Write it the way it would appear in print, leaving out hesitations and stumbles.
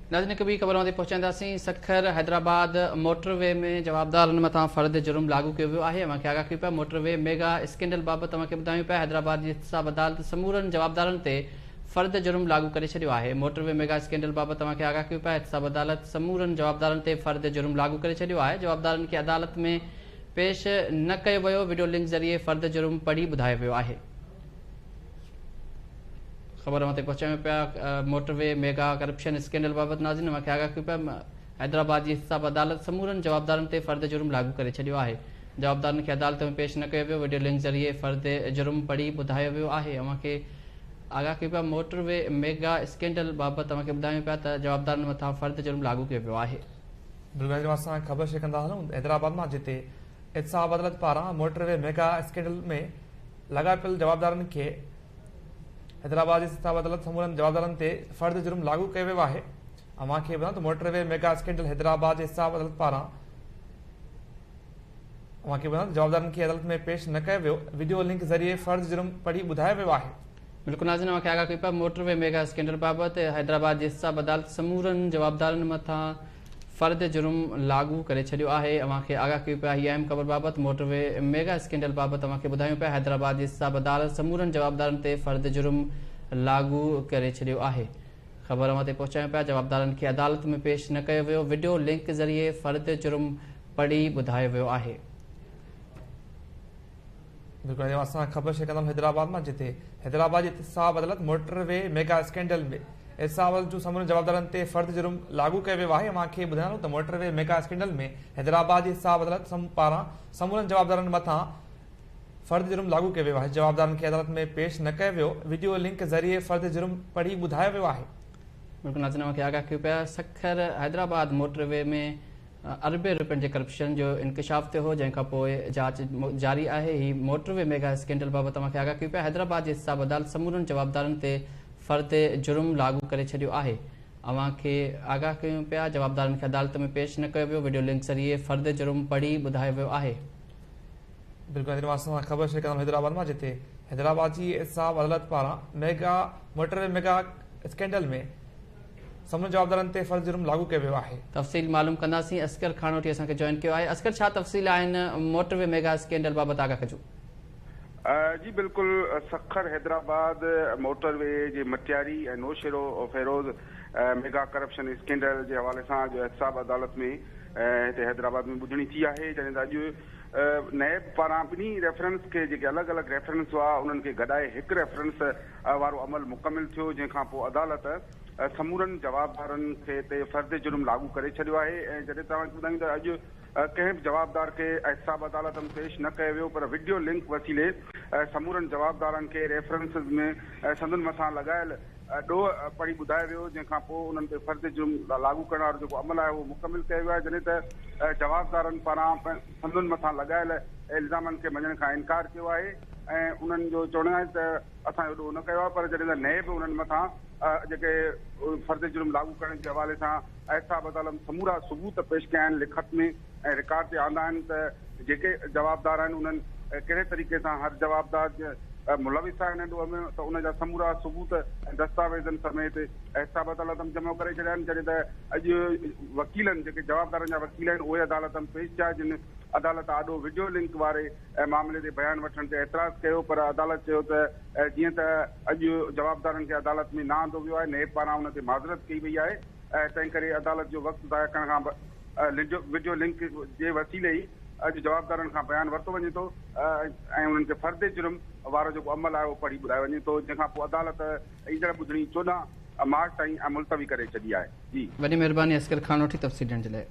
नाज़रीन कबी ख़बरों ते पहुचाईंदासीं। सखर हैदराबाद मोटरवे में जवाबदारनि मथां फ़र्द जुर्म लागू कयो वियो आहे। अवांखे आगाह कयो पिया मोटरवे मेगा स्कैंडल बाबति तव्हांखे ॿुधायूं पिया। हैदराबाद जी एहतसाब अदालत समूरनि जवाबदारनि ते फ़र्द जुर्म लागू करे छॾियो आहे। मोटरवे मेगा स्कैंडल बाबति तव्हांखे आगाह कयो पिया। एहतसाब अदालत समूरनि जवाबदारनि ते फ़र्द जुर्म लागू करे छॾियो आहे। जवाबदारनि खे अदालत में पेश न कयो वियो। वीडियो लिंक ज़रिए फ़र्द जुर्म पढ़ी ॿुधायो वियो आहे। ख़बर ते पहुचायूं पिया मोटरवे मेगा करप्शन स्कैंडल बाबति। नाज़रीन मूंखे आगाह कयो पिया हैदराबाद जी एहतसाब अदालत समूरनि जवाबदारनि ते फ़र्द जुर्म लागू करे छॾियो आहे। जवाबदारनि खे अदालत में पेश न कयो वियो। वीडियो लिंक ज़रिए फ़र्द जुर्म पढ़ी ॿुधायो वियो आहे। अव्हांखे आगाह कयो पिया मोटरवे मेगा स्कैंडल बाबति तव्हांखे ॿुधायूं पिया त जवाबदारनि मथां फ़र्द जुर्म लागू कयो वियो आहे। बिल्कुलु ख़बर शेयर कंदा हलूं हैदराबाद मां, जिते एहतसाब अदालत पारां मोटरवे मेगा स्कैंडल में लॻापियल जवाबदारनि खे हैदराबाद जी एहतसाब अदालत समूरनि जवाबदारनि ते फ़र्द जुर्म लागू कयो वियो आहे। अव्हांखे ॿुधां त मोटरवे मेगा स्कैंडल हैदराबाद जी एहतसाब अदालत पारां अव्हांखे ॿुधां जवाबदारनि खे अदालत में पेश न कयो वियो। वीडियो लिंक ज़रिए फ़र्द जुर्म पढ़ी ॿुधायो वियो आहे। बिल्कुलु नाज़रीन मूंखे आगाह कयो पिया मोटरवे मेगा स्कैंडल बाबति हैदराबाद जी एहतसाब अदालत समूरनि जवाबदारनि मथां फ़र्द जुर्म लागू करे छॾियो आहे। अव्हांखे आगाह कयो पिया हीअ अहम ख़बर बाबति मोटरवे मेगा स्कैंडल बाबति तव्हांखे ॿुधायूं पिया। हैदराबाद जी एहतसाब अदालत समूरनि जवाबदारनि ते फ़र्द जुर्म लागू करे छॾियो आहे। ख़बर ते पहुचायूं पिया जवाबदारनि खे अदालत में पेश न कयो वियो। वीडियो लिंक ज़रिए फ़र्द जुर्म पढ़ी ॿुधायो वियो आहे। बिल्कुलु असां ख़बर शेयर कंदा हैदराबाद मां, जिते हैदराबाद जी एहतसाब अदालत मोटरवे मेगा स्कैंडल में एहतसाब अदालत जूं समूरनि जवाबदारनि ते फ़र्द जुर्म लागू कयो वियो आहे। अव्हांखे ॿुधायूं त मोटरवे मेगा स्कैंडल में हैदराबाद जी एहतसाब अदालत पारां समूरनि जवाबदारनि मथां फ़र्द जुर्म लागू कयो वियो आहे। जवाबदारनि खे अदालत में पेश न कयो वियो। वीडियो लिंक ज़रिए फ़र्द जुर्म पढ़ी ॿुधायो वियो आहे। बिल्कुलु नाज़रीन मूंखे आगाह कयो पिया सखर हैदराबाद मोटरवे में अरबे रुपयनि जे करप्शन जो इंकशाफ थियो हो, जंहिंखां पोइ जांच जारी आहे। ही मोटरवे मेगा स्कैंडल बाबति तव्हांखे आगाह कयो पिया। हैदराबाद जी एहतसाब अदालत समूरनि जवाबदारनि ते फ़र्द जुर्म लागू करे छॾियो आहे। अव्हांखे आगाह कयूं पिया जवाबदारनि खे अदालत में पेश न कयो वियो। वीडियो लिंक ज़रिए फ़र्द जुर्म पढ़ी ॿुधायो वियो आहे। बिल्कुलु असां ख़बर शेयर कंदा हैदराबाद मां, जिते हैदराबाद जी एहतसाब अदालत पारां मोटरवे मेगा स्कैंडल में समूरनि जवाबदारनि ते फ़र्द जुर्म लागू कयो वियो आहे। तफ़सील मालूम कंदासीं। असकर खानोटी असांखे जॉइन कयो आहे। असकर, छा तफ़सील आहिनि मोटरवे मेगा स्कैंडल बाबति आगाह कजो। जी बिल्कुलु सखर हैदराबाद मोटरवे जे मटियारी ऐं नौशेरो फेरोज़ मेगा करप्शन स्कैंडल जे हवाले सां जो एहतसाब अदालत में हिते हैदराबाद में ॿुधणी थी आहे। जॾहिं त अॼु नैब पारां ॿिन्ही रेफरेंस खे जेके अलॻि अलॻि रेफरेंस हुआ उन्हनि खे गॾाए हिकु रेफरेंस वारो अमल मुकमिल थियो, जंहिंखां पोइ अदालत समूरनि जवाबदारनि खे ते फ़र्द जुर्म लागू करे छॾियो आहे। ऐं जॾहिं तव्हांखे ॿुधायूं त अॼु कंहिं बि जवाबदार खे एहतसाब अदालत में पेश न कयो वियो, पर वीडियो लिंक वसीले समूरनि जवाबदारनि खे रेफरेंसिस में संदनि मथां लॻायल ॾोह पढ़ी ॿुधायो वियो, जंहिंखां पोइ उन्हनि ते फ़र्द जुर्म लागू करण वारो जेको अमल आहे उहो मुकमिल कयो वियो आहे। जॾहिं त जवाबदारनि पारां संदनि मथां लॻायल इल्ज़ामनि खे मञण खां इनकार कयो आहे ऐं उन्हनि जो चवणु आहे त असां एॾो न कयो आहे। पर जॾहिं त नैब उन्हनि मथां जेके फ़र्द जुर्म लागू करण जे हवाले सां एहतसाब अदालत समूरा सबूत पेश कया आहिनि लिखत में ऐं रिकॉर्ड ते आंदा आहिनि त जेके जवाबदार आहिनि उन्हनि कहिड़े तरीक़े सां हर जवाबदार मुलविस आहे हिन ॾोह में, त उनजा समूरा सबूत ऐं दस्तावेज़नि समेत एहतसाब अदालत में जमा करे छॾिया आहिनि। जॾहिं त अॼु वकीलनि जेके जवाबदारनि जा वकील आहिनि उहे अदालत में पेश थिया, जिन अदालत आॾो वीडियो लिंक वारे मामले ते बयानु वठण ते एतिराज़ कयो, पर अदालत चयो त जीअं त अॼु जवाबदारनि खे अदालत में न आंदो वियो आहे, नैब पारां उन ते माज़रत कई वई आहे, तंहिं करे अदालत जो वक़्तु ज़ाया करण खां वीडियो लिंक जे वसीले ई अॼु जवाबदारनि खां बयानु वरितो वञे थो ऐं उन्हनि खे फ़र्द जुर्म वारो जेको अमल आहे उहो पढ़ी ॿुधायो वञे थो, जंहिंखां पोइ अदालत ईंदड़ ॿुधणी 14 मार्च ताईं मुलतवी करे छॾी आहे। जी, वॾी महिरबानी असकर खानोटी तफ़सील ॾियण जे लाइ।